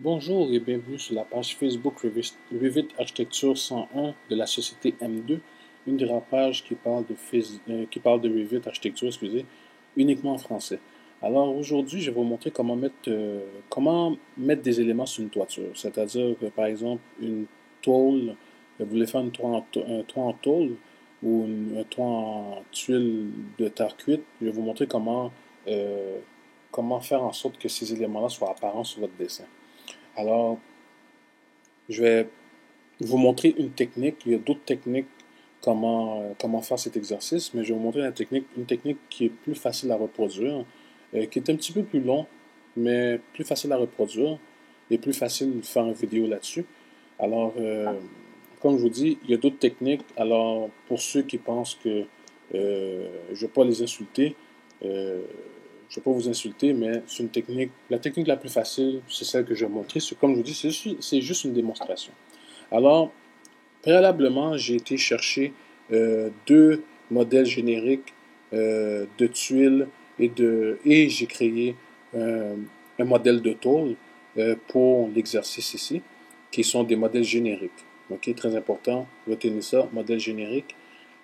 Bonjour et bienvenue sur la page Facebook Revit Architecture 101 de la société M2, une des rares pages qui parle de Revit Architecture, excusez, uniquement en français. Alors aujourd'hui, je vais vous montrer comment mettre des éléments sur une toiture. C'est-à-dire que par exemple, une tôle, vous voulez faire un toit en tôle ou un toit en tuile de terre cuite. Je vais vous montrer comment faire en sorte que ces éléments-là soient apparents sur votre dessin. Alors, je vais vous montrer une technique. Il y a d'autres techniques comment faire cet exercice, mais je vais vous montrer une technique qui est plus facile à reproduire, qui est un petit peu plus long, mais plus facile à reproduire et plus facile de faire une vidéo là-dessus. Alors, comme je vous dis, il y a d'autres techniques. Alors, pour ceux qui pensent que je ne vais pas les insulter, euh, je ne vais pas vous insulter, mais c'est une technique. La technique la plus facile, c'est celle que je vais montrer. Comme je vous dis, c'est juste une démonstration. Alors, préalablement, j'ai été chercher deux modèles génériques de tuiles et j'ai créé un modèle de tôle pour l'exercice ici, qui sont des modèles génériques. OK, très important, retenez ça, modèle générique.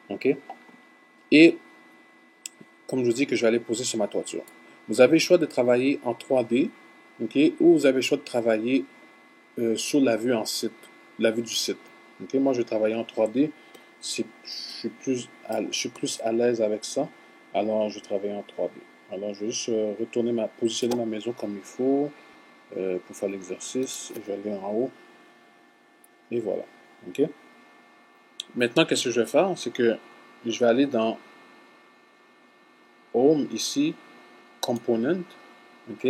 OK, et comme je vous dis que je vais aller poser sur ma toiture. Vous avez le choix de travailler en 3D, OK, ou vous avez le choix de travailler sur la vue en site, la vue du site. OK, moi, je vais travailler en 3D. Je suis plus à l'aise avec ça. Alors, je vais travailler en 3D. Alors, je vais juste positionner ma maison comme il faut pour faire l'exercice. Je vais aller en haut. Et voilà. OK. Maintenant, qu'est-ce que je vais faire? C'est que je vais aller dans Home ici, Component. OK.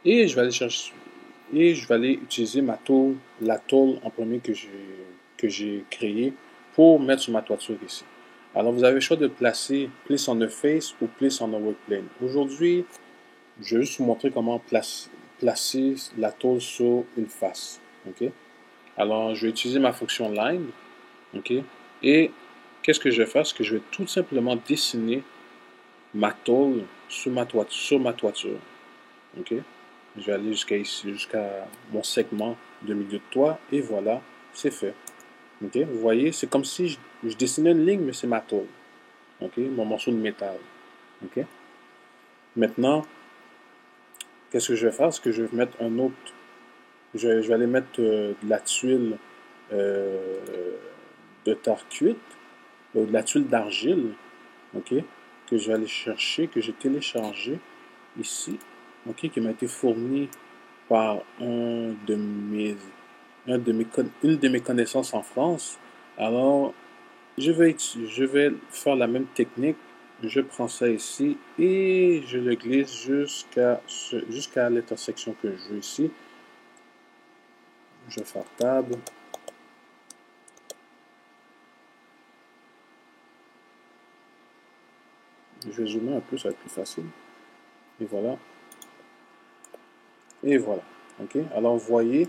Et je vais aller chercher. Et je vais aller utiliser la tôle en premier que j'ai créée pour mettre sur ma toiture ici. Alors, vous avez le choix de placer Place on a Face ou Place on a Work Plane. Aujourd'hui, je vais juste vous montrer comment placer la tôle sur une face. OK? Alors, je vais utiliser ma fonction Line. OK? Et qu'est-ce que je vais faire? C'est que je vais tout simplement dessiner ma tôle sur ma toiture. OK? Je vais aller jusqu'à ici, jusqu'à mon segment de milieu de toit, et voilà, c'est fait. OK? Vous voyez, c'est comme si je dessinais une ligne, mais c'est ma tôle. OK? Mon morceau de métal. OK? Maintenant, qu'est-ce que je vais faire? C'est que je vais mettre un autre. Je vais aller mettre de la tuile euh, de terre cuite, de la tuile d'argile, OK? Que je vais aller chercher, que j'ai téléchargé ici, OK? Qui m'a été fourni par une de mes connaissances en France. Alors, je vais faire la même technique. Je prends ça ici et je le glisse jusqu'à l'intersection que je veux ici. Je vais faire table. Je vais zoomer un peu, ça va être plus facile. Et voilà. Et voilà. OK? Alors, vous voyez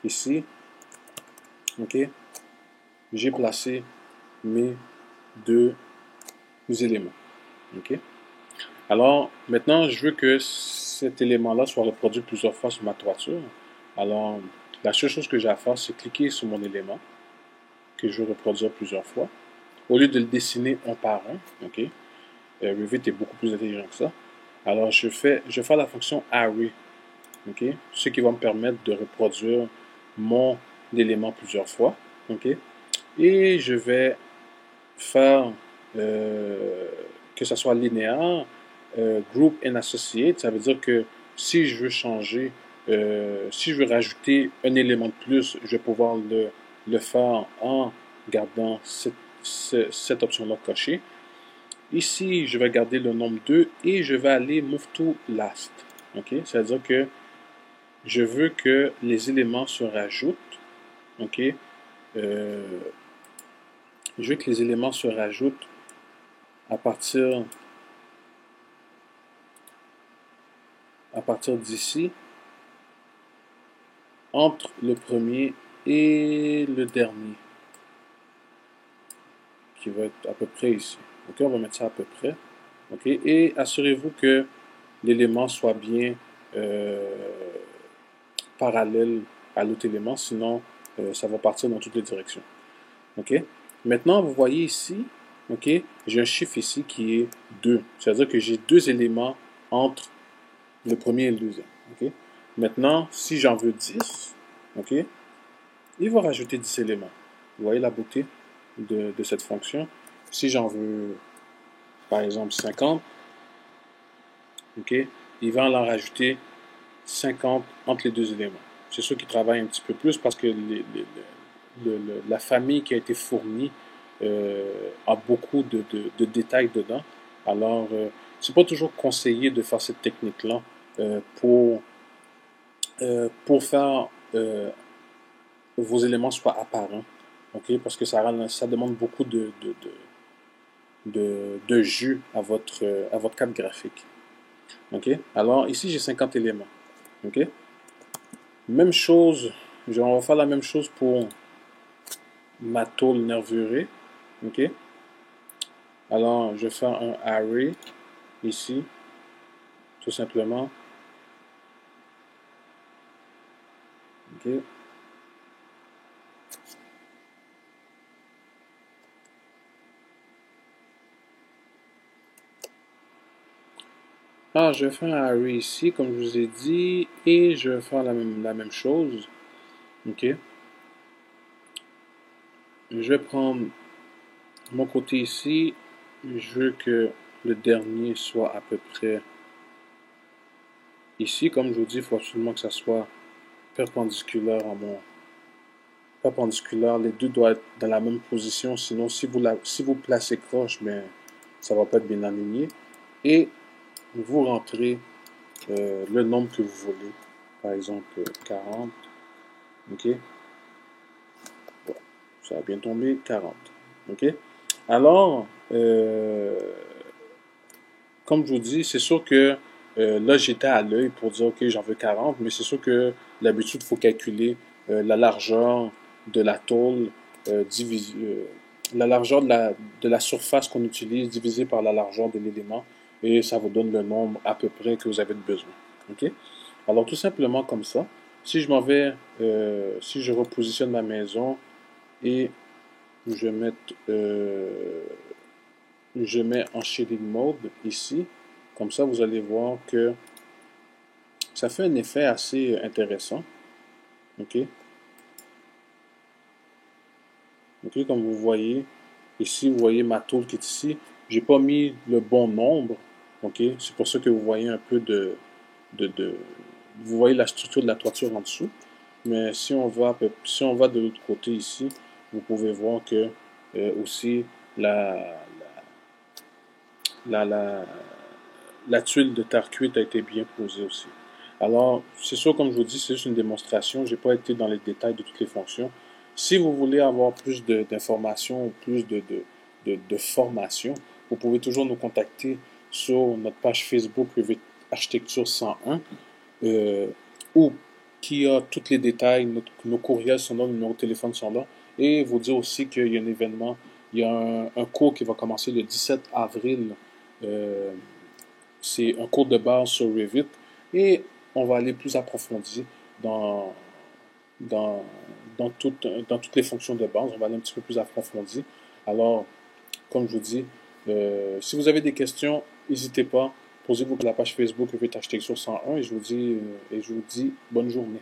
ici, OK? J'ai placé mes deux éléments. OK? Alors, maintenant, je veux que cet élément-là soit reproduit plusieurs fois sur ma toiture. Alors, la seule chose que j'ai à faire, c'est cliquer sur mon élément que je veux reproduire plusieurs fois. Au lieu de le dessiner un par un, OK? Revit est beaucoup plus intelligent que ça. Alors, je vais faire la fonction array, OK? Ce qui va me permettre de reproduire mon élément plusieurs fois, OK? Et je vais faire que ça soit linéaire, group and associate, ça veut dire que si je veux si je veux rajouter un élément de plus, je vais pouvoir le faire en gardant cette option-là cochée. Ici, je vais garder le nombre 2 et je vais aller move to last. OK? Ça veut dire que je veux que les éléments se rajoutent. OK? Je veux que les éléments se rajoutent à partir d'ici, entre le premier et le dernier, qui va être à peu près ici. Ok, on va mettre ça à peu près. Ok, et assurez-vous que l'élément soit bien parallèle à l'autre élément, sinon ça va partir dans toutes les directions. OK? Maintenant, vous voyez ici, OK, j'ai un chiffre ici qui est 2. C'est-à-dire que j'ai deux éléments entre le premier et le deuxième. OK? Maintenant, si j'en veux 10, OK, il va rajouter 10 éléments. Vous voyez la beauté de cette fonction? Si j'en veux, par exemple, 50, OK, il va en rajouter 50 entre les deux éléments. C'est sûr qu'il travaille un petit peu plus parce que la famille qui a été fournie a beaucoup de détails dedans. Alors, c'est pas toujours conseillé de faire cette technique-là pour faire vos éléments soient apparents. OK? Parce que ça demande beaucoup de jus à votre carte graphique. OK? Alors, ici, j'ai 50 éléments. OK? Même chose, on va faire la même chose pour ma tôle nervurée. OK? Alors, je fais un array ici, tout simplement. OK? Alors, je vais faire un array ici, comme je vous ai dit, et je vais faire la même chose. OK? Je vais prendre mon côté ici. Je veux que le dernier soit à peu près ici. Comme je vous dis, il faut absolument que ça soit perpendiculaire à mon perpendiculaire. Les deux doivent être dans la même position. Sinon, si vous placez croche, mais ça va pas être bien aligné. Et vous rentrez le nombre que vous voulez. Par exemple, 40. OK? Bon, ça va bien tomber, 40. OK? Alors, comme je vous dis, c'est sûr que là, j'étais à l'œil pour dire, OK, j'en veux 40, mais c'est sûr que d'habitude, il faut calculer la largeur de la tôle, la largeur de la surface qu'on utilise divisée par la largeur de l'élément, et ça vous donne le nombre à peu près que vous avez de besoin. OK? Alors, tout simplement comme ça, si je m'en vais, si je repositionne ma maison et je mets en shading mode ici, comme ça, vous allez voir que ça fait un effet assez intéressant. OK? OK, comme vous voyez, ici, vous voyez ma tôle qui est ici. J'ai pas mis le bon nombre. OK? C'est pour ça que vous voyez un peu vous voyez la structure de la toiture en dessous. Mais si on va de l'autre côté ici, vous pouvez voir que aussi la, la, la, la tuile de terre cuite a été bien posée aussi. Alors, c'est sûr, comme je vous dis, c'est juste une démonstration. Je n'ai pas été dans les détails de toutes les fonctions. Si vous voulez avoir plus d'informations ou plus de formation, vous pouvez toujours nous contacter sur notre page Facebook Revit Architecture 101 ou qui a tous les détails, nos courriels sont là, nos numéros de téléphone sont là. Et vous dire aussi qu'il y a un événement, il y a un cours qui va commencer le 17 avril. C'est un cours de base sur Revit et on va aller plus approfondi dans, dans, dans toutes les fonctions de base. On va aller un petit peu plus approfondi. Alors, comme je vous dis, si vous avez des questions, n'hésitez pas. Posez-vous sur la page Facebook Revit Architecture 101 et je vous dis bonne journée.